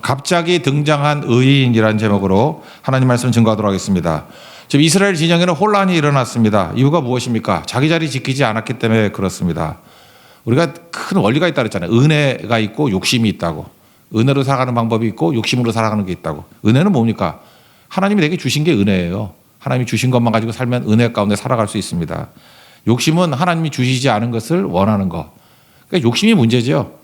갑자기 등장한 의인이라는 제목으로 하나님 말씀 증거하도록 하겠습니다. 지금 이스라엘 진영에는 혼란이 일어났습니다. 이유가 무엇입니까? 자기 자리 지키지 않았기 때문에 그렇습니다. 우리가 큰 원리가 있다 그랬잖아요. 은혜가 있고 욕심이 있다고. 은혜로 살아가는 방법이 있고 욕심으로 살아가는 게 있다고. 은혜는 뭡니까? 하나님이 내게 주신 게 은혜예요. 하나님이 주신 것만 가지고 살면 은혜 가운데 살아갈 수 있습니다. 욕심은 하나님이 주시지 않은 것을 원하는 것. 그러니까 욕심이 문제죠.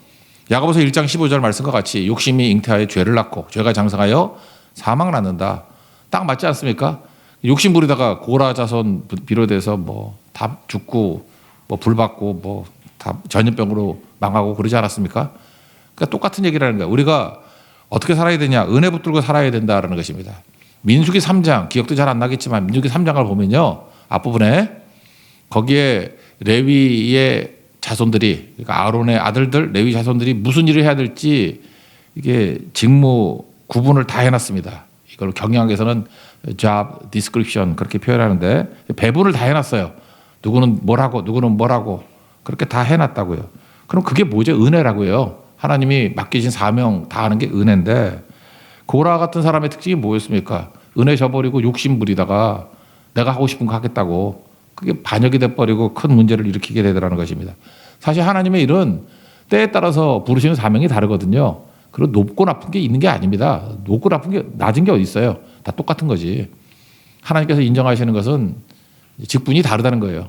야고보서 1장 15절 말씀과 같이 욕심이 잉태하여 죄를 낳고 죄가 장성하여 사망 낳는다. 딱 맞지 않습니까? 욕심 부리다가 고라 자손 비롯해서 뭐 다 죽고 뭐 불 받고 뭐 다 전염병으로 망하고 그러지 않았습니까? 그러니까 똑같은 얘기라는 거예요. 우리가 어떻게 살아야 되냐? 은혜 붙들고 살아야 된다라는 것입니다. 민수기 3장 기억도 잘 안 나겠지만 민수기 3장을 보면요. 앞부분에 거기에 레위의 자손들이 그러니까 아론의 아들들 레위 자손들이 무슨 일을 해야 될지 이게 직무 구분을 다 해놨습니다. 이걸 경영학에서는 job description 그렇게 표현하는데 배분을 다 해놨어요. 누구는 뭘 하고 누구는 뭘 하고 그렇게 다 해놨다고요. 그럼 그게 뭐죠? 은혜라고요. 하나님이 맡기신 사명 다 하는 게 은혜인데 고라 같은 사람의 특징이 뭐였습니까? 은혜 저버리고 욕심 부리다가 내가 하고 싶은 거 하겠다고 그게 반역이 돼버리고 큰 문제를 일으키게 되더라는 것입니다. 사실 하나님의 일은 때에 따라서 부르시는 사명이 다르거든요. 그리고 높고 나쁜 게 있는 게 아닙니다. 높고 나쁜 게 낮은 게 어디 있어요. 다 똑같은 거지. 하나님께서 인정하시는 것은 직분이 다르다는 거예요.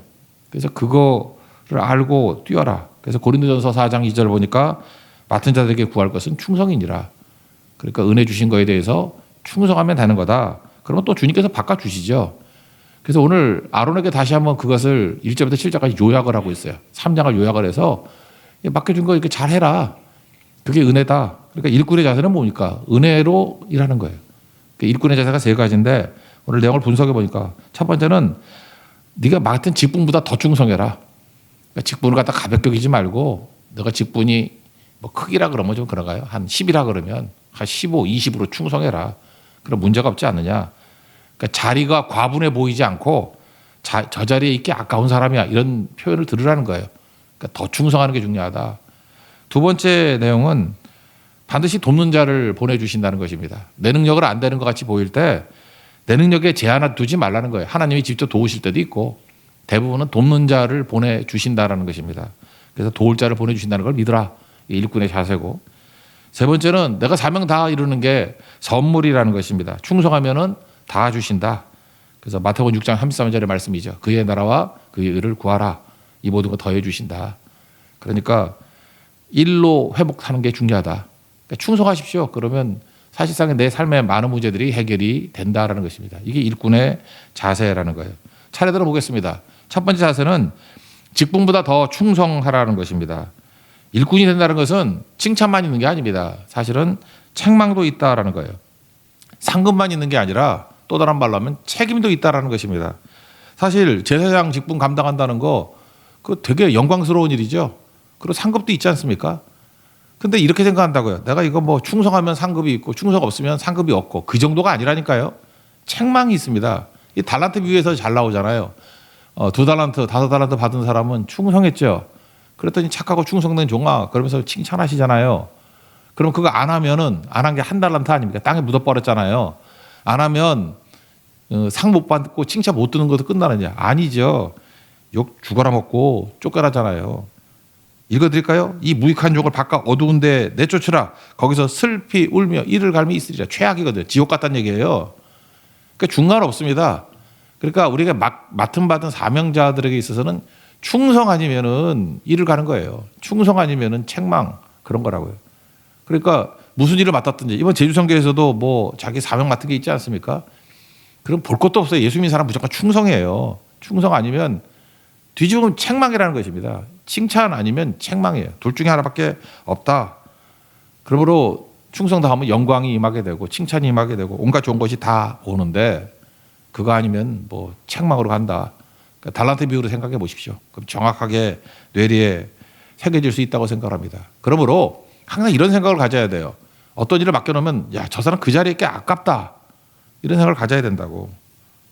그래서 그거를 알고 뛰어라. 그래서 고린도전서 4장 2절 보니까 맡은 자들에게 구할 것은 충성이니라. 그러니까 은혜 주신 거에 대해서 충성하면 되는 거다. 그러면 또 주님께서 바꿔주시죠. 그래서 오늘 아론에게 다시 한번 그것을 1절부터 7절까지 요약을 하고 있어요. 3장을 요약을 해서 맡겨준 거 이렇게 잘해라. 그게 은혜다. 그러니까 일꾼의 자세는 뭡니까? 은혜로 일하는 거예요. 그러니까 일꾼의 자세가 세 가지인데 오늘 내용을 분석해 보니까 첫 번째는 네가 맡은 직분보다 더 충성해라. 그러니까 직분을 갖다 가볍게 여기지 말고 너가 직분이 뭐 크기라 그러면 좀 그런가요? 한 10이라 그러면 한 15, 20으로 충성해라. 그럼 문제가 없지 않느냐. 그러니까 자리가 과분해 보이지 않고 저 자리에 있기 아까운 사람이야. 이런 표현을 들으라는 거예요. 그러니까 더 충성하는 게 중요하다. 두 번째 내용은 반드시 돕는 자를 보내주신다는 것입니다. 내 능력을 안 되는 것 같이 보일 때 내 능력에 제한을 두지 말라는 거예요. 하나님이 직접 도우실 때도 있고 대부분은 돕는 자를 보내주신다는 것입니다. 그래서 도울 자를 보내주신다는 걸 믿으라. 이 일꾼의 자세고. 세 번째는 내가 사명 다 이루는 게 선물이라는 것입니다. 충성하면은 다 주신다. 그래서 마태복음 6장 33절의 말씀이죠. 그의 나라와 그의 의를 구하라. 이 모든 거 더해 주신다. 그러니까 일로 회복하는 게 중요하다. 그러니까 충성하십시오. 그러면 사실상 내 삶의 많은 문제들이 해결이 된다라는 것입니다. 이게 일꾼의 자세라는 거예요. 차례대로 보겠습니다. 첫 번째 자세는 직분보다 더 충성하라는 것입니다. 일꾼이 된다는 것은 칭찬만 있는 게 아닙니다. 사실은 책망도 있다라는 거예요. 상급만 있는 게 아니라 또 다른 말로 하면 책임도 있다라는 것입니다. 사실 제사장 직분 감당한다는 거 그거 되게 영광스러운 일이죠. 그리고 상급도 있지 않습니까? 근데 이렇게 생각한다고요. 내가 이거 뭐 충성하면 상급이 있고 충성 없으면 상급이 없고 그 정도가 아니라니까요. 책망이 있습니다. 이 달란트 비유에서 잘 나오잖아요. 2달란트, 5달란트 받은 사람은 충성했죠. 그랬더니 착하고 충성된 종아 그러면서 칭찬하시잖아요. 그럼 그거 안 하면은 안 한 게 1달란트 아닙니까? 땅에 묻어버렸잖아요. 안 하면 상 못 받고 칭찬 못 듣는 것도 끝나느냐? 아니죠. 욕 죽어라 먹고 쫓겨나잖아요. 읽어드릴까요? 이 무익한 욕을 바깥 어두운 데 내쫓으라. 거기서 슬피 울며 이를 갈미 있으리라. 최악이거든요. 지옥 같다는 얘기예요. 그러니까 중간 없습니다. 그러니까 우리가 맡은 받은 사명자들에게 있어서는 충성 아니면은 일을 가는 거예요. 충성 아니면은 책망 그런 거라고요. 그러니까 무슨 일을 맡았든지 이번 제주선교에서도 뭐 자기 사명 맡은 게 있지 않습니까? 그럼 볼 것도 없어요. 예수 믿는 사람 무조건 충성해요. 충성 아니면 뒤집으면 책망이라는 것입니다. 칭찬 아니면 책망이에요. 둘 중에 하나밖에 없다. 그러므로 충성 다하면 영광이 임하게 되고 칭찬이 임하게 되고 온갖 좋은 것이 다 오는데 그거 아니면 뭐 책망으로 간다. 그러니까 달란트 비유로 생각해 보십시오. 그럼 정확하게 뇌리에 새겨질 수 있다고 생각합니다. 그러므로 항상 이런 생각을 가져야 돼요. 어떤 일을 맡겨놓으면 야, 저 사람 그 자리에 있기 아깝다. 이런 생각을 가져야 된다고.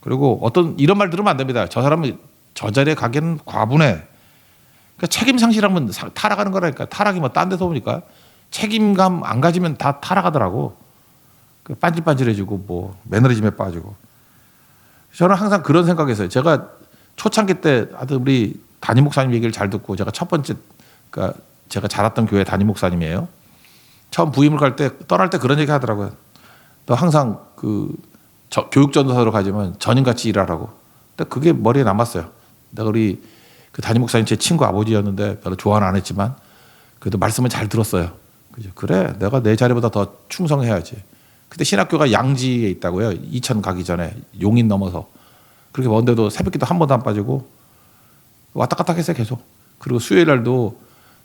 그리고 어떤 이런 말 들으면 안 됩니다. 저 사람은 저 자리에 가기는 과분해. 그러니까 책임 상실하면 타락하는 거라니까. 타락이 뭐 딴 데서 오니까 책임감 안 가지면 다 타락하더라고. 반질반질해지고 뭐 매너리즘에 빠지고. 저는 항상 그런 생각했어요. 제가 초창기 때 하여튼 우리 담임 목사님 얘기를 잘 듣고 제가 첫 번째 그러니까 제가 자랐던 교회 담임 목사님이에요. 처음 부임을 갈 때 떠날 때 그런 얘기 하더라고요. 너 항상 교육 전도사로 가지만 전임같이 일하라고. 근데 그게 머리에 남았어요. 내가 우리 그 담임 목사님 제 친구 아버지였는데 별로 좋아는 안 했지만 그래도 말씀은 잘 들었어요. 그죠? 그래, 내가 내 자리보다 더 충성해야지. 그때 신학교가 양지에 있다고요. 이천 가기 전에 용인 넘어서 그렇게 먼데도 새벽기도 한 번도 안 빠지고 왔다 갔다 했어요 계속. 그리고 수요일 날도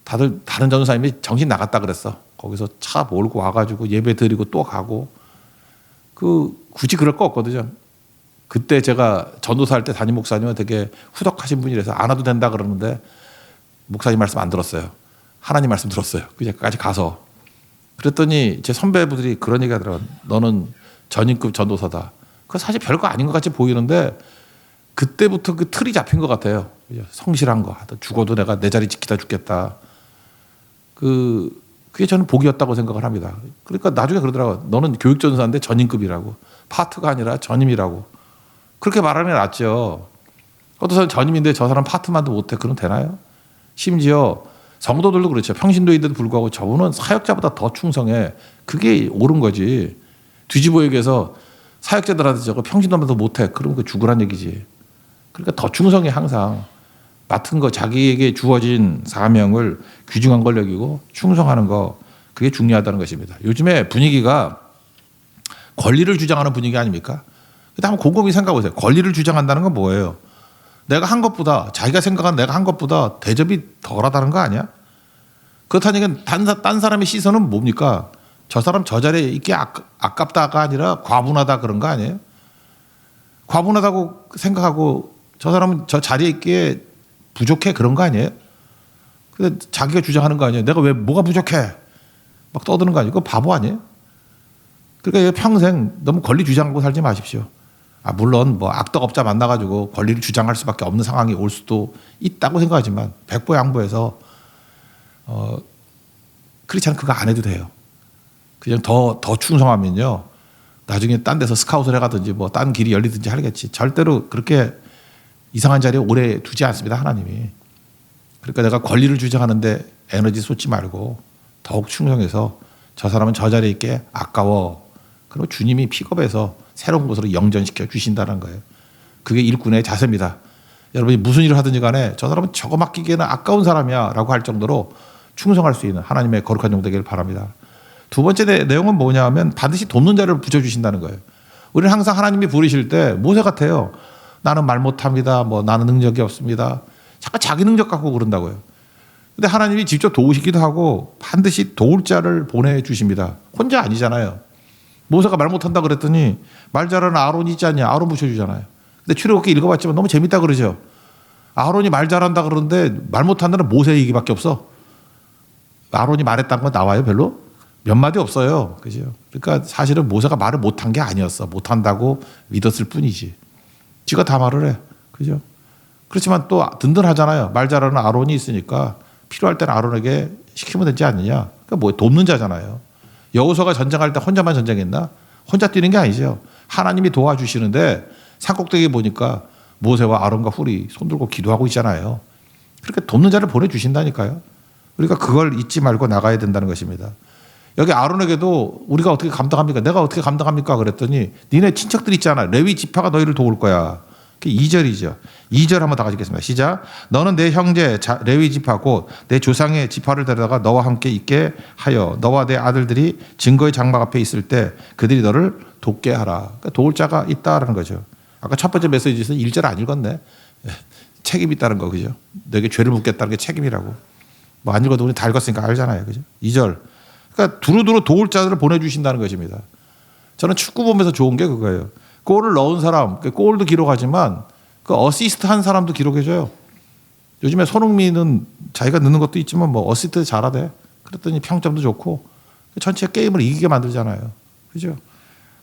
다들 다른 전도사님이 정신 나갔다 그랬어. 거기서 차 몰고 와가지고 예배 드리고 또 가고 굳이 그럴 거 없거든요. 그때 제가 전도사 할 때 담임 목사님은 되게 후덕하신 분이라서 안 와도 된다 그러는데 목사님 말씀 안 들었어요. 하나님 말씀 들었어요. 그까지 가서 그랬더니 제 선배분들이 그런 얘기 하더라고요. 너는 전임급 전도사다. 그거 사실 별거 아닌 것 같이 보이는데 그때부터 그 틀이 잡힌 것 같아요. 성실한 거. 죽어도 내가 내 자리 지키다 죽겠다. 그게 저는 복이었다고 생각을 합니다. 그러니까 나중에 그러더라고요. 너는 교육전도사인데 전임급이라고. 파트가 아니라 전임이라고. 그렇게 말하면 낫죠. 어떤 사람 전임인데 저 사람 파트만도 못해. 그럼 되나요? 심지어 성도들도 그렇죠. 평신도인데도 불구하고 저분은 사역자보다 더 충성해. 그게 옳은 거지. 뒤집어 얘기해서 사역자들한테 저거 평신도보다 못해. 그러면 그 죽으란 얘기지. 그러니까 더 충성해 항상. 맡은 거 자기에게 주어진 사명을 귀중한 걸 여기고 충성하는 거 그게 중요하다는 것입니다. 요즘에 분위기가 권리를 주장하는 분위기 아닙니까? 근데 한번 곰곰이 생각해 보세요. 권리를 주장한다는 건 뭐예요? 내가 한 것보다 자기가 생각한 내가 한 것보다 대접이 덜하다는 거 아니야? 그렇다니까 딴 사람의 시선은 뭡니까? 저 사람 저 자리에 있기 아깝다가 아니라 과분하다 그런 거 아니에요? 과분하다고 생각하고 저 사람은 저 자리에 있기에 부족해 그런 거 아니에요? 근데 자기가 주장하는 거 아니에요? 내가 왜 뭐가 부족해? 막 떠드는 거 아니에요? 그거 바보 아니에요? 그러니까 평생 너무 권리 주장하고 살지 마십시오. 물론 뭐 악덕업자 만나가지고 권리를 주장할 수밖에 없는 상황이 올 수도 있다고 생각하지만 백보양보해서 그렇지 않으면 그거 안 해도 돼요. 그냥 더 충성하면요. 나중에 딴 데서 스카웃을 해가든지 뭐 딴 길이 열리든지 하겠지. 절대로 그렇게 이상한 자리에 오래 두지 않습니다. 하나님이. 그러니까 내가 권리를 주장하는데 에너지 쏟지 말고 더욱 충성해서 저 사람은 저 자리에 있게 아까워. 그리고 주님이 픽업해서 새로운 곳으로 영전시켜 주신다는 거예요. 그게 일꾼의 자세입니다. 여러분이 무슨 일을 하든지 간에 저 사람은 저거 맡기기에는 아까운 사람이야 라고 할 정도로 충성할 수 있는 하나님의 거룩한 종 되기를 바랍니다. 두 번째 내용은 뭐냐 하면 반드시 돕는 자를 붙여주신다는 거예요. 우리는 항상 하나님이 부르실 때 모세 같아요. 나는 말 못합니다. 뭐 나는 능력이 없습니다. 잠깐 자기 능력 갖고 그런다고요. 근데 하나님이 직접 도우시기도 하고 반드시 도울 자를 보내주십니다. 혼자 아니잖아요. 모세가 말 못한다 그랬더니 말 잘하는 아론이 있지 않냐. 아론 붙여주잖아요. 근데 출애굽기 읽어봤지만 너무 재밌다 그러죠. 아론이 말 잘한다 그러는데 말 못한다는 모세 얘기밖에 없어. 아론이 말했다는 건 나와요 별로? 몇 마디 없어요. 그죠? 그러니까 사실은 모세가 말을 못한 게 아니었어. 못한다고 믿었을 뿐이지. 지가 다 말을 해. 그죠? 그렇지만 또 든든하잖아요. 말 잘하는 아론이 있으니까 필요할 때는 아론에게 시키면 되지 않느냐. 그러니까 뭐 돕는 자잖아요. 여호수아가 전쟁할 때 혼자만 전쟁했나? 혼자 뛰는 게 아니죠. 하나님이 도와주시는데 산꼭대기에 보니까 모세와 아론과 훌이 손들고 기도하고 있잖아요. 그렇게 돕는 자를 보내주신다니까요. 우리가 그걸 잊지 말고 나가야 된다는 것입니다. 여기 아론에게도 우리가 어떻게 감당합니까? 내가 어떻게 감당합니까? 그랬더니 니네 친척들 있잖아. 레위 지파가 너희를 도울 거야. 그게 2절이죠. 2절 한번 다 같이 읽겠습니다. 시작. 너는 내 형제 레위 지파 곧 내 조상의 지파를 데려다가 너와 함께 있게 하여 너와 내 아들들이 증거의 장막 앞에 있을 때 그들이 너를 돕게 하라. 그러니까 도울 자가 있다라는 거죠. 아까 첫 번째 메시지에서 1절 안 읽었네. 책임이 있다는 거 그죠? 너에게 죄를 묻겠다는 게 책임이라고. 뭐 안 읽어도 우리 다 읽었으니까 알잖아요. 그죠? 2절. 그러니까 두루두루 도울 자들을 보내주신다는 것입니다. 저는 축구 보면서 좋은 게 그거예요. 골을 넣은 사람, 골도 기록하지만 그 어시스트 한 사람도 기록해줘요. 요즘에 손흥민은 자기가 넣는 것도 있지만 뭐 어시스트 잘하대. 그랬더니 평점도 좋고 전체 게임을 이기게 만들잖아요. 그죠?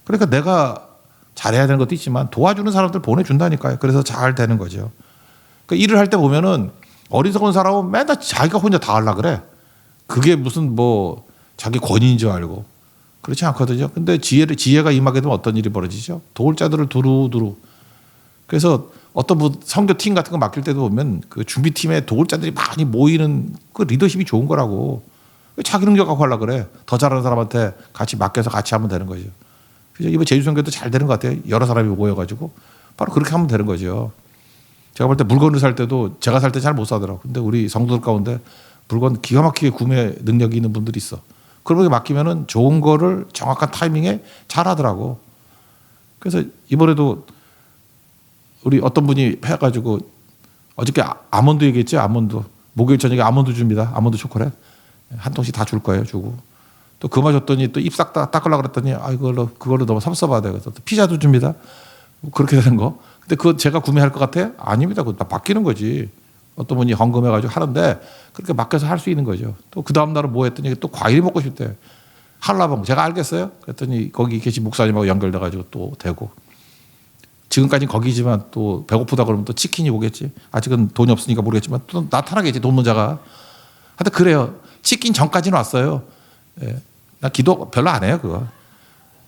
그러니까 내가 잘해야 되는 것도 있지만 도와주는 사람들 보내준다니까요. 그래서 잘 되는 거죠. 그 일을 할 때 보면은 어리석은 사람은 맨날 자기가 혼자 다 하려고 그래. 그게 무슨 뭐 자기 권위인 줄 알고. 그렇지 않거든요. 근데 지혜가 임하게 되면 어떤 일이 벌어지죠? 도울 자들을 두루두루. 그래서 어떤 선교팀 같은 거 맡길 때도 보면 그 준비팀에 도울 자들이 많이 모이는 그 리더십이 좋은 거라고. 자기 능력 갖고 하려고 그래. 더 잘하는 사람한테 같이 맡겨서 같이 하면 되는 거죠. 그래서 이번 제주선교도 잘 되는 것 같아요. 여러 사람이 모여가지고 바로 그렇게 하면 되는 거죠. 제가 볼 때 물건을 살 때도 제가 살 때 잘 못 사더라고요. 근데 우리 성도들 가운데 물건 기가 막히게 구매 능력이 있는 분들이 있어. 그런 게 맡기면은 좋은 거를 정확한 타이밍에 잘 하더라고. 그래서 이번에도 우리 어떤 분이 해가지고 어저께 아몬드 얘기했죠. 아몬드. 목요일 저녁에 아몬드 줍니다. 아몬드 초콜릿. 한 통씩 다 줄 거예요. 주고. 또 그거 줬더니 또 입 싹 닦으려고 그랬더니 그걸로 너무 섭섭하다. 그래서 또 피자도 줍니다. 그렇게 되는 거. 근데 그거 제가 구매할 것 같아요? 아닙니다. 그거 다 맡기는 거지. 어떤 분이 헌금해가지고 하는데 그렇게 맡겨서 할 수 있는 거죠. 또 그 다음날은 뭐 했더니 또 과일이 먹고 싶대. 한라봉. 제가 알겠어요. 그랬더니 거기 계신 목사님하고 연결돼가지고 또 되고. 지금까지는 거기지만 또 배고프다 그러면 또 치킨이 오겠지. 아직은 돈이 없으니까 모르겠지만 또 나타나겠지. 돈 문자가. 하여튼 그래요. 치킨 전까지는 왔어요. 예. 나 기도 별로 안 해요. 그거.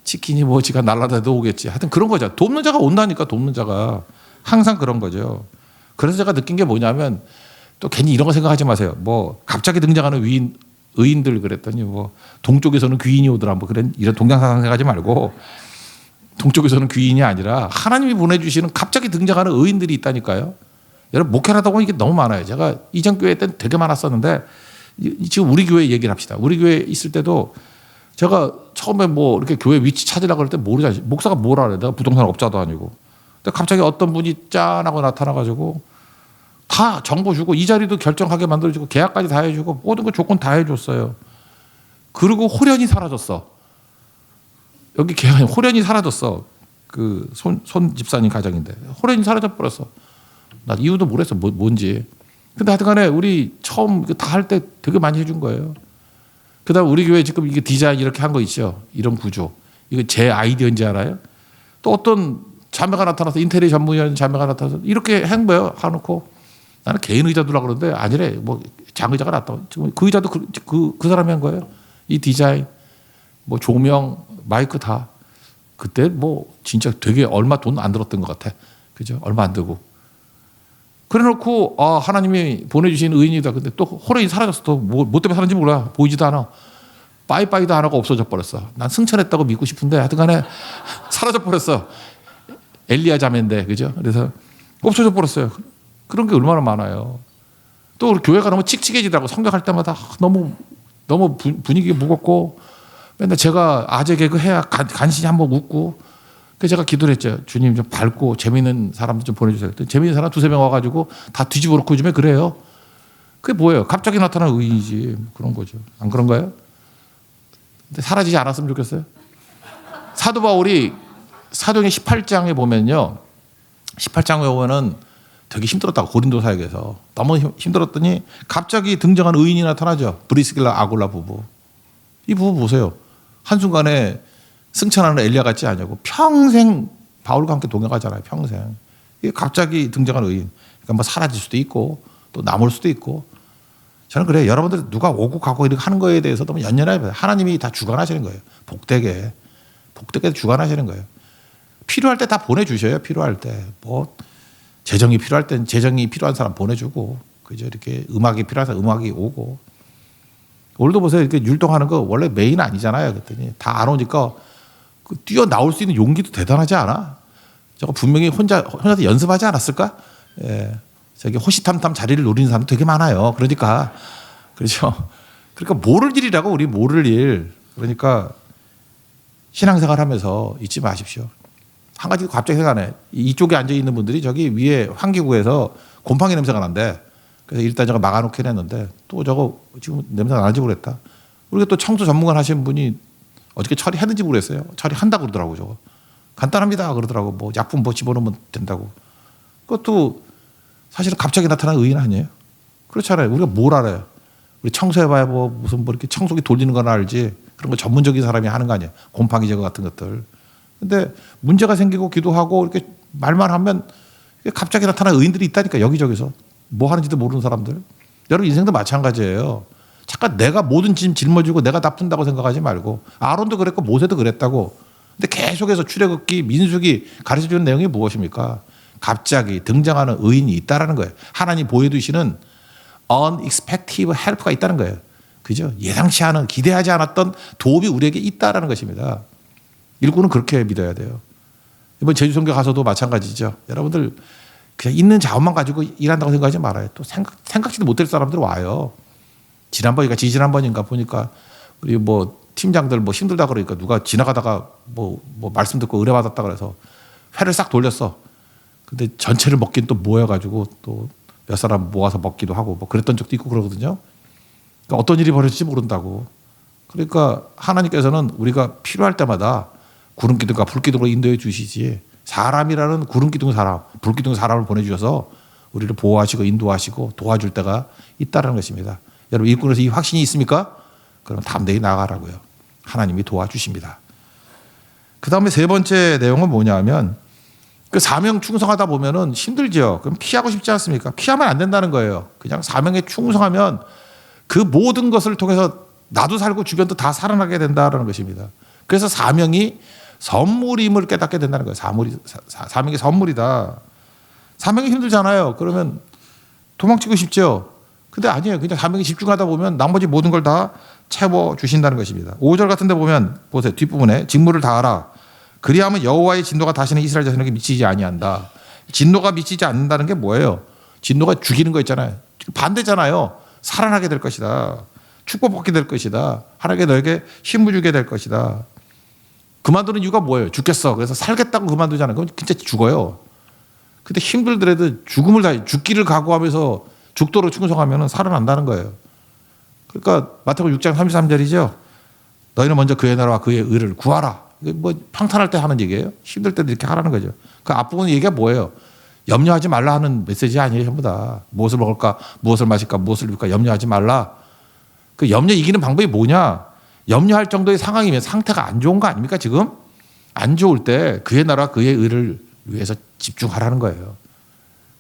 치킨이 뭐 지가 날라다도 오겠지. 하여튼 그런 거죠. 돕는 자가 온다니까. 돕는 자가. 항상 그런 거죠. 그래서 제가 느낀 게 뭐냐면 또 괜히 이런 거 생각하지 마세요. 뭐 갑자기 등장하는 의인들 그랬더니 뭐 동쪽에서는 귀인이 오더라. 뭐 이런 동양사상 생각하지 말고 동쪽에서는 귀인이 아니라 하나님이 보내주시는 갑자기 등장하는 의인들이 있다니까요. 여러분 목회하다 보면 이게 너무 많아요. 제가 이전 교회 때는 되게 많았었는데 지금 우리 교회 얘기를 합시다. 우리 교회 있을 때도 제가 처음에 뭐 이렇게 교회 위치 찾으려고 할 때 모르잖아요. 목사가 뭐라 그래. 내가 부동산 업자도 아니고. 근데 갑자기 어떤 분이 짠하고 나타나가지고 다 정보 주고 이 자리도 결정하게 만들어주고 계약까지 다 해주고 모든 거 조건 다 해줬어요. 그리고 호련히 사라졌어. 여기 계약이 호련히 사라졌어. 그 손 집사님 가정인데 호련히 사라져 버렸어. 나 이유도 모르겠어. 뭔지. 근데 하여튼간에 우리 처음 다 할 때 되게 많이 해준 거예요. 그다음 우리 교회 지금 이게 디자인 이렇게 한 거 있죠. 이런 구조. 이거 제 아이디어인지 알아요? 또 어떤 자매가 나타나서 인테리어 전문위원 자매가 나타나서 이렇게 한 거예요. 해놓고 나는 개인 의자 두려고 그러는데 아니래. 뭐 장의자가 났다. 지금 그 의자도 그 사람이 한 거예요. 이 디자인, 뭐 조명, 마이크 다. 그때 뭐 진짜 되게 얼마 돈 안 들었던 것 같아. 그죠? 얼마 안 들고. 그래 놓고 하나님이 보내주신 의인이다. 근데 또 호련히 사라졌어. 또 뭐 때문에 사는지 몰라. 보이지도 않아. 빠이빠이도 안 하고 없어져 버렸어. 난 승천했다고 믿고 싶은데 하여튼간에 사라져 버렸어. 엘리야 자매인데 그죠? 그래서 없어져 버렸어요. 그런 게 얼마나 많아요. 또 우리 교회가 너무 칙칙해지더라고. 성격할 때마다 너무 분위기 무겁고 맨날 제가 아재 개그 해야 간신히 한번 웃고 그래서 제가 기도를 했죠. 주님 좀 밝고 재미있는 사람들 좀 보내주세요. 재미있는 사람 두세 명 와가지고 다 뒤집어 놓고 요즘에 그래요. 그게 뭐예요? 갑자기 나타난 의인이지. 그런 거죠. 안 그런가요? 근데 사라지지 않았으면 좋겠어요. 사도 바울이 사도행 18장에 보면요. 18장에 보면은 되게 힘들었다고 고린도 사역에서 너무 힘들었더니 갑자기 등장한 의인이 나타나죠. 브리스길라 아굴라 부부. 이 부부 보세요. 한순간에 승천하는 엘리야 같지 않냐고. 평생 바울과 함께 동행하잖아요. 평생. 이게 갑자기 등장한 의인. 그러니까 뭐 사라질 수도 있고 또 남을 수도 있고. 저는 그래요. 여러분들 누가 오고 가고 이렇게 하는 거에 대해서 너무 연연해야 돼요. 하나님이 다 주관하시는 거예요. 복되게 주관하시는 거예요. 필요할 때 다 보내주셔요. 필요할 때. 뭐 재정이 필요할 땐 재정이 필요한 사람 보내주고 그죠. 이렇게 음악이 필요한 사람 음악이 오고. 오늘도 보세요. 이렇게 율동하는 거 원래 메인 아니잖아요. 그랬더니 다 안 오니까 뛰어 나올 수 있는 용기도 대단하지 않아? 저거 분명히 혼자서 연습하지 않았을까? 예. 저기 호시탐탐 자리를 노리는 사람도 되게 많아요. 그러니까 그렇죠. 그러니까 모를 일이라고 우리 모를 일. 그러니까 신앙생활하면서 잊지 마십시오. 한 가지 갑자기 생각나네. 이쪽에 앉아 있는 분들이 저기 위에 환기구에서 곰팡이 냄새가 난대. 그래서 일단 제가 막아놓긴 했는데 또 저거 지금 냄새가 나는지 모르겠다. 우리가 또 청소 전문가 하신 분이 어저께 처리했는지 모르겠어요. 처리한다고 그러더라고요. 저거. 간단합니다. 그러더라고. 뭐 약품 뭐 집어넣으면 된다고. 그것도 사실은 갑자기 나타난 의인 아니에요. 그렇잖아요. 우리가 뭘 알아요. 우리 청소해봐야 뭐 무슨 뭐 이렇게 청소기 돌리는 건 알지. 그런 거 전문적인 사람이 하는 거 아니에요. 곰팡이 제거 같은 것들. 근데 문제가 생기고 기도하고 이렇게 말만 하면 갑자기 나타난 의인들이 있다니까 여기저기서. 뭐 하는지도 모르는 사람들. 여러분 인생도 마찬가지예요. 잠깐 내가 모든 짐 짊어지고 내가 다 푼다고 생각하지 말고 아론도 그랬고 모세도 그랬다고. 근데 계속해서 출애굽기 민수기 가르쳐주는 내용이 무엇입니까? 갑자기 등장하는 의인이 있다라는 거예요. 하나님 보여주시는 unexpected help가 있다는 거예요. 그죠? 예상치 않은 기대하지 않았던 도움이 우리에게 있다라는 것입니다. 일꾼은 그렇게 믿어야 돼요. 이번 제주선교 가서도 마찬가지죠. 여러분들 그냥 있는 자원만 가지고 일한다고 생각하지 말아요. 또 생각지도 못할 사람들 와요. 지난번인가 보니까 우리 뭐 팀장들 뭐 힘들다 그러니까 누가 지나가다가 뭐 말씀 듣고 의뢰받았다 그래서 회를 싹 돌렸어. 근데 전체를 먹긴 또 모여가지고 또 몇 사람 모아서 먹기도 하고 뭐 그랬던 적도 있고 그러거든요. 그러니까 어떤 일이 벌어질지 모른다고. 그러니까 하나님께서는 우리가 필요할 때마다 구름기둥과 불기둥으로 인도해 주시지 사람이라는 구름기둥 사람, 불기둥 사람을 보내주셔서 우리를 보호하시고 인도하시고 도와줄 때가 있다는 것입니다. 여러분 일꾼에서 이 확신이 있습니까? 그럼 담대히 나가라고요. 하나님이 도와주십니다. 그 다음에 세 번째 내용은 뭐냐면 그 사명 충성하다 보면은 힘들죠. 그럼 피하고 싶지 않습니까? 피하면 안 된다는 거예요. 그냥 사명에 충성하면 그 모든 것을 통해서 나도 살고 주변도 다 살아나게 된다는 것입니다. 그래서 사명이 선물임을 깨닫게 된다는 거예요. 사명이 선물이다. 사명이 힘들잖아요. 그러면 도망치고 싶죠. 근데 아니에요. 그냥 사명에 집중하다 보면 나머지 모든 걸 다 채워주신다는 것입니다. 5절 같은 데 보면 보세요. 뒷부분에 직무를 다하라. 그리하면 여호와의 진노가 다시는 이스라엘 자손에게 미치지 아니한다. 진노가 미치지 않는다는 게 뭐예요? 진노가 죽이는 거 있잖아요. 반대잖아요. 살아나게 될 것이다. 축복받게 될 것이다. 하나님께 너에게 힘을 주게 될 것이다. 그만두는 이유가 뭐예요? 죽겠어. 그래서 살겠다고 그만두잖아요. 그건 진짜 죽어요. 근데 힘들더라도 죽기를 각오하면서 죽도록 충성하면 살아난다는 거예요. 그러니까 마태복음 6장 33절이죠. 너희는 먼저 그의 나라와 그의 의를 구하라. 이게 뭐 평탄할 때 하는 얘기예요. 힘들 때도 이렇게 하라는 거죠. 그 앞부분 얘기가 뭐예요? 염려하지 말라 하는 메시지 아니에요. 전부 다. 무엇을 먹을까? 무엇을 마실까? 무엇을 입을까? 염려하지 말라. 그 염려 이기는 방법이 뭐냐? 염려할 정도의 상황이면 상태가 안 좋은 거 아닙니까 지금? 안 좋을 때 그의 나라 그의 의를 위해서 집중하라는 거예요.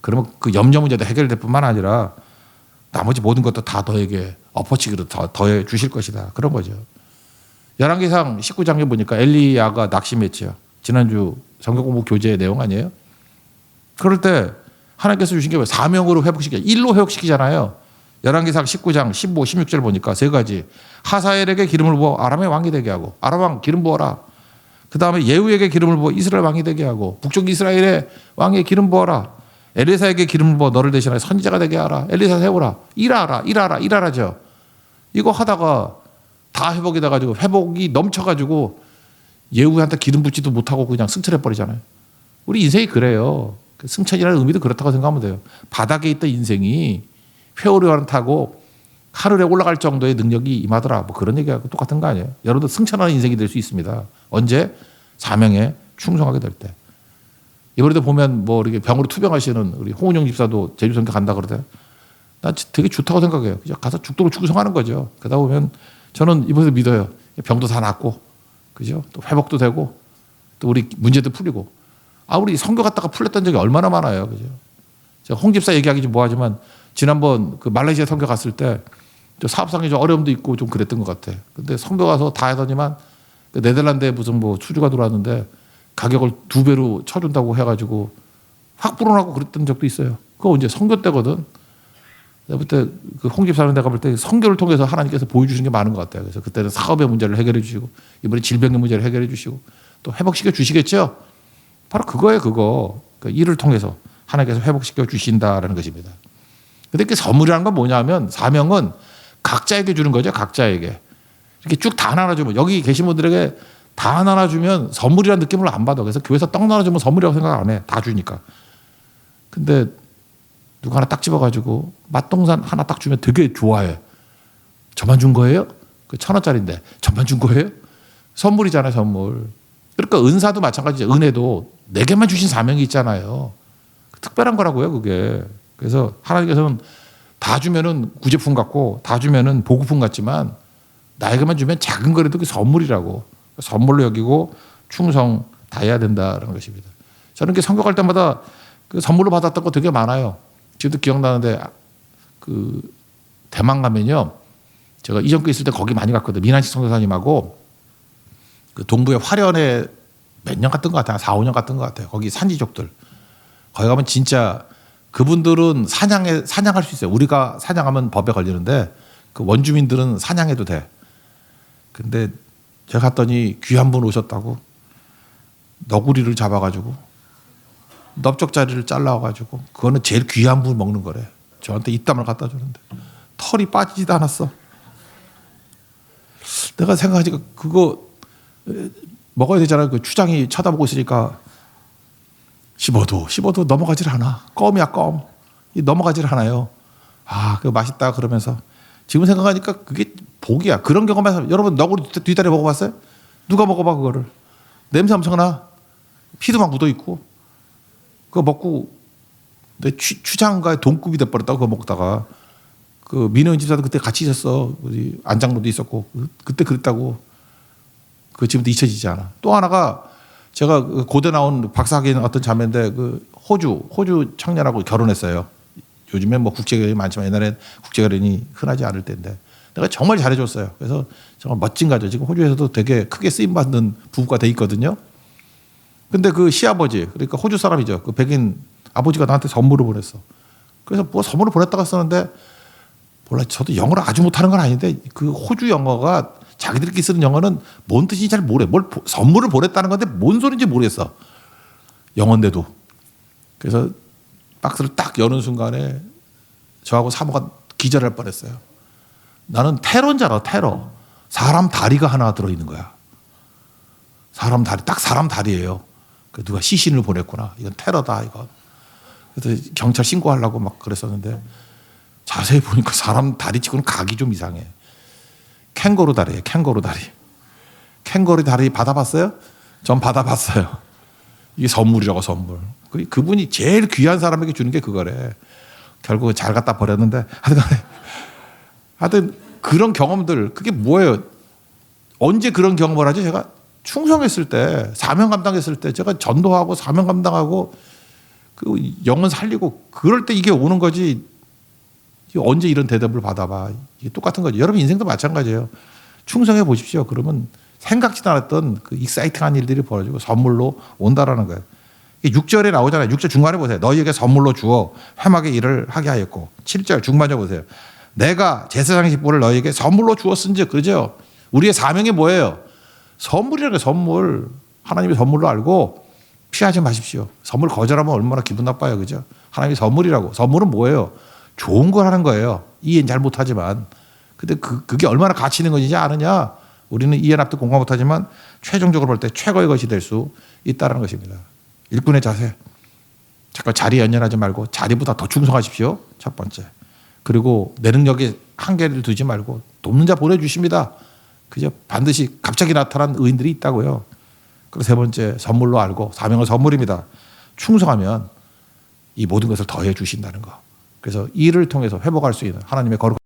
그러면 그 염려 문제도 해결될 뿐만 아니라 나머지 모든 것도 다 너에게 엎어치기로 더해 주실 것이다. 그런 거죠. 열왕기상 19장에 보니까 엘리야가 낙심했죠. 지난주 성경 공부 교재의 내용 아니에요? 그럴 때 하나님께서 주신 게 사명으로 회복시켜 일로 회복시키잖아요. 열왕기상 19장 15, 16절 보니까 세 가지. 하사엘에게 기름을 부어 아람의 왕이 되게 하고 아람 왕 기름 부어라. 그 다음에 예후에게 기름을 부어 이스라엘 왕이 되게 하고 북쪽 이스라엘의 왕에 기름 부어라. 엘리사에게 기름을 부어 너를 대신하여 선지자가 되게 하라. 엘리사 세우라. 일하라죠. 이거 하다가 다 회복이 돼가지고 회복이 넘쳐가지고 예후한테 기름 붓지도 못하고 그냥 승천해버리잖아요. 우리 인생이 그래요. 승천이라는 의미도 그렇다고 생각하면 돼요. 바닥에 있던 인생이 회오리를 타고 하늘에 올라갈 정도의 능력이 임하더라. 뭐 그런 얘기하고 똑같은 거 아니에요. 여러분도 승천하는 인생이 될 수 있습니다. 언제? 사명에 충성하게 될 때. 이번에도 보면 뭐 이렇게 병으로 투병하시는 우리 홍은영 집사도 제주선교 간다 그러대. 난 되게 좋다고 생각해요. 그냥 가서 죽도록 충성하는 거죠. 그러다 보면 저는 이번에도 믿어요. 병도 다 낫고, 그죠? 또 회복도 되고, 또 우리 문제도 풀리고. 우리 선교 갔다가 풀렸던 적이 얼마나 많아요. 그죠? 제가 홍 집사 얘기하기 좀 뭐하지만 지난번 그 말레이시아 선교 갔을 때 사업상에 좀 어려움도 있고 좀 그랬던 것 같아. 근데 선교 가서 다 하더니만 그 네덜란드에 무슨 뭐 수주가 들어왔는데 가격을 2배로 쳐준다고 해가지고 확 불어나고 그랬던 적도 있어요. 그거 언제 선교 때거든. 내가 볼 때 그 홍 집사는 내가 볼 때 선교를 통해서 하나님께서 보여주신 게 많은 것 같아요. 그래서 그때는 사업의 문제를 해결해 주시고 이번에 질병의 문제를 해결해 주시고 또 회복시켜 주시겠죠. 바로 그거예요. 그거. 그 일을 통해서 하나님께서 회복시켜 주신다라는 것입니다. 근데 그 선물이라는 건 뭐냐면 사명은 각자에게 주는 거죠. 각자에게. 이렇게 쭉 다 나눠주면 여기 계신 분들에게 다 나눠주면 선물이라는 느낌을 안 받아. 그래서 교회에서 떡 나눠주면 선물이라고 생각 안 해. 다 주니까. 근데 누가 하나 딱 집어가지고 맛동산 하나 딱 주면 되게 좋아해. 저만 준 거예요? 그 1,000원짜리인데 저만 준 거예요? 선물이잖아요. 선물. 그러니까 은사도 마찬가지죠. 은혜도 내게만 주신 사명이 있잖아요. 특별한 거라고요. 그게. 그래서 하나님께서는 다 주면은 구제품 같고 다 주면은 보급품 같지만 나에게만 주면 작은 거라도 그게 선물이라고. 선물로 여기고 충성 다해야 된다는 것입니다. 저는 이렇게 선교 갈 때마다 그 선물로 받았던 거 되게 많아요. 지금도 기억나는데 그 대만 가면요. 제가 이전교 있을 때 거기 많이 갔거든요. 민한식 선교사님하고 그 동부의 화련에 몇 년 갔던 것 같아요. 4, 5년 갔던 것 같아요. 거기 산지족들. 거기 가면 진짜 그분들은 사냥할 수 있어요. 우리가 사냥하면 법에 걸리는데 그 원주민들은 사냥해도 돼. 근데 제가 갔더니 귀한 분 오셨다고 너구리를 잡아가지고 넓적자리를 잘라가지고 그거는 제일 귀한 분 먹는 거래. 저한테 입담을 갖다 주는데 털이 빠지지도 않았어. 내가 생각하니까 그거 먹어야 되잖아요. 그 추장이 쳐다보고 있으니까 씹어도 넘어가질 않아. 껌이야 껌. 넘어가질 않아요. 아, 그거 맛있다 그러면서 지금 생각하니까 그게 복이야. 그런 경험에서 여러분 너구리 뒷다리 먹어봤어요? 누가 먹어봐 그거를. 냄새 엄청나. 피도 막 묻어있고 그거 먹고 내 추장과의 동급이 돼버렸다고 그거 먹다가 그 민호인 집사도 그때 같이 있었어. 우리 안장로도 있었고 그때 그랬다고. 그 지금도 잊혀지지 않아. 또 하나가 제가 고대 나온 박사학위인 어떤 자매인데 그 호주 청년하고 결혼했어요. 요즘엔 뭐 국제결혼이 많지만 옛날엔 국제결혼이 흔하지 않을 때인데 내가 정말 잘해줬어요. 그래서 정말 멋진 가죠. 지금 호주에서도 되게 크게 쓰임받는 부부가 돼 있거든요. 근데 그 시아버지, 그러니까 호주 사람이죠. 그 백인 아버지가 나한테 선물을 보냈어. 그래서 뭐 선물을 보냈다고 썼는데 몰라. 저도 영어를 아주 못하는 건 아닌데 그 호주 영어가 자기들끼리 쓰는 영어는 뭔 뜻인지 잘 모르겠어. 선물을 보냈다는 건데 뭔 소리인지 모르겠어. 영어인데도. 그래서 박스를 딱 여는 순간에 저하고 사모가 기절할 뻔했어요. 나는 테러인 줄 알아. 테러. 사람 다리가 하나 들어있는 거야. 사람 다리. 딱 사람 다리예요. 누가 시신을 보냈구나. 이건 테러다 이건. 그래서 경찰 신고하려고 막 그랬었는데 자세히 보니까 사람 다리 치고는 각이 좀 이상해. 캥거루 다리예요. 캥거루 다리. 캥거루 다리 받아봤어요? 전 받아봤어요. 이게 선물이라고 선물. 그분이 제일 귀한 사람에게 주는 게 그거래. 결국 잘 갖다 버렸는데 하여튼 그런 경험들 그게 뭐예요? 언제 그런 경험을 하죠? 제가 충성했을 때 사명 감당했을 때 제가 전도하고 사명 감당하고 그 영혼 살리고 그럴 때 이게 오는 거지. 언제 이런 대답을 받아봐. 이게 똑같은 거죠. 여러분 인생도 마찬가지예요. 충성해 보십시오. 그러면 생각지도 않았던 그 익사이팅한 일들이 벌어지고 선물로 온다라는 거예요. 6절에 나오잖아요. 6절 중간에 보세요. 너희에게 선물로 주어 회막의 일을 하게 하였고 7절 중반에 보세요. 내가 제사장의 직분을 너희에게 선물로 주었은즉 그러죠. 우리의 사명이 뭐예요? 선물이라는 게 선물. 하나님의 선물로 알고 피하지 마십시오. 선물 거절하면 얼마나 기분 나빠요. 그죠? 하나님의 선물이라고. 선물은 뭐예요? 좋은 걸 하는 거예요. 이해는 잘 못하지만. 근데 그게 얼마나 가치 있는 것인지 아느냐? 우리는 이해 납득 공감 못하지만 최종적으로 볼 때 최고의 것이 될 수 있다는 것입니다. 일꾼의 자세. 잠깐 자리에 연연하지 말고 자리보다 더 충성하십시오. 첫 번째. 그리고 내 능력에 한계를 두지 말고 돕는 자 보내주십니다. 그죠? 반드시 갑자기 나타난 의인들이 있다고요. 그리고 세 번째 선물로 알고 사명은 선물입니다. 충성하면 이 모든 것을 더해 주신다는 거. 그래서 이를 통해서 회복할 수 있는 하나님의 거룩